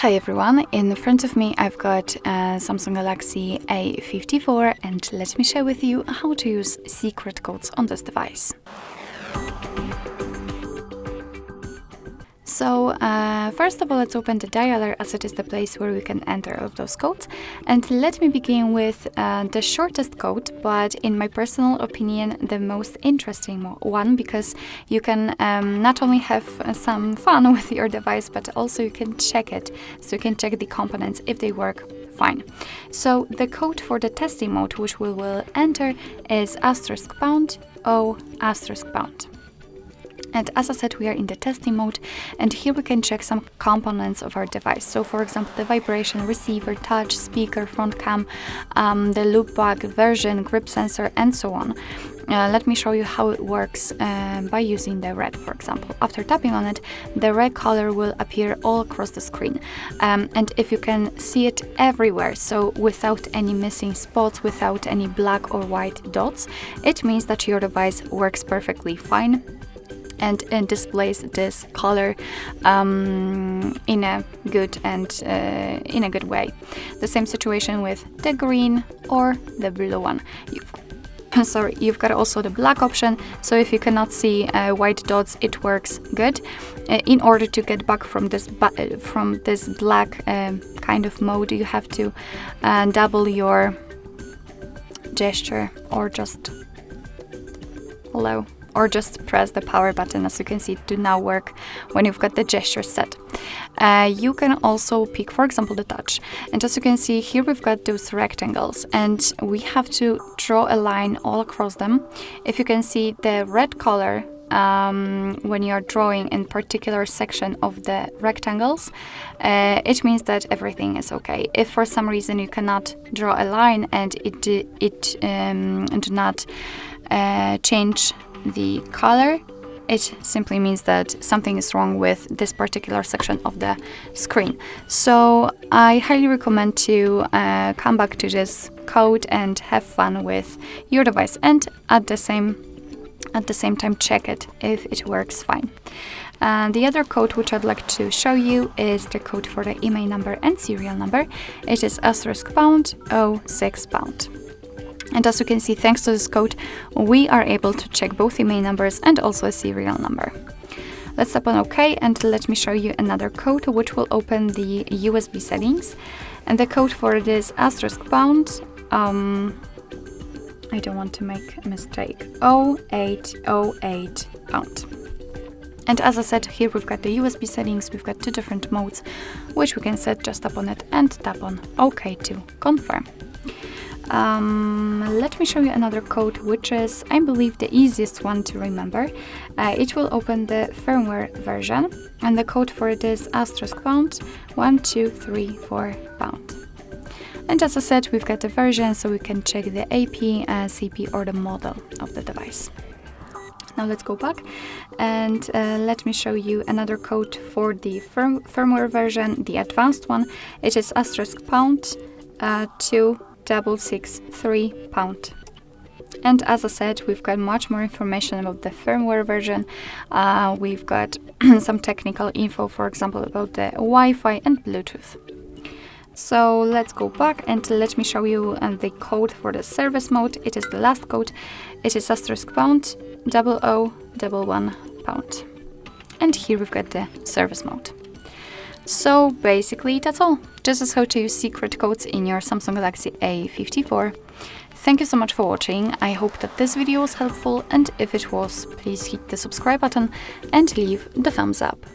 Hi everyone, in front of me I've got a Samsung Galaxy A54 and let me share with you how to use secret codes on this device. So first of all, let's open the dialer, as it is the place where we can enter all of those codes. And let me begin with the shortest code, but in my personal opinion, the most interesting one, because you can not only have some fun with your device, but also you can check it. So you can check the components if they work fine. So the code for the testing mode, which we will enter, is *O**#. And as I said, we are in the testing mode, and here we can check some components of our device. So for example, the vibration, receiver, touch, speaker, front cam, the loopback, version, grip sensor, and so on. Let me show you how it works by using the red, for example. After tapping on it, the red color will appear all across the screen. And if you can see it everywhere, so without any missing spots, without any black or white dots, it means that your device works perfectly fine and displays this color in a good way. The same situation with the green or the blue one. You've got also the black option, so if you cannot see white dots, it works good. In order to get back from this black kind of mode, you have to double your gesture or just press the power button. As you can see, it do now work when you've got the gesture set. You can also pick, for example, the touch. And as you can see here, we've got those rectangles and we have to draw a line all across them. If you can see the red color when you are drawing in particular section of the rectangles, it means that everything is okay. If for some reason you cannot draw a line and it do not change the color, it simply means that something is wrong with this particular section of the screen. So I highly recommend to come back to this code and have fun with your device, and at the same time check it if it works fine. The other code which I'd like to show you is the code for the email number and serial number. It is *#06#. And as you can see, thanks to this code, we are able to check both email numbers and also a serial number. Let's tap on OK, and let me show you another code which will open the USB settings. And the code for it is *#, I don't want to make a mistake, 0808#. And as I said, here we've got the USB settings, we've got two different modes, which we can set. Just tap on it and tap on OK to confirm. Let me show you another code, which is, I believe, the easiest one to remember. It will open the firmware version, and the code for it is *1234#. And as I said, we've got the version, so we can check the AP, CP, or the model of the device. Now let's go back and let me show you another code for the firmware version, the advanced one. It is *26663#. And as I said, we've got much more information about the firmware version. We've got some technical info, for example, about the Wi-Fi and Bluetooth. So let's go back and let me show you the code for the service mode. It is the last code. It is *0011#. And here we've got the service mode. So basically that's all. This is how to use secret codes in your Samsung Galaxy A54. Thank you so much for watching. I hope that this video was helpful, and if it was, please hit the subscribe button and leave the thumbs up.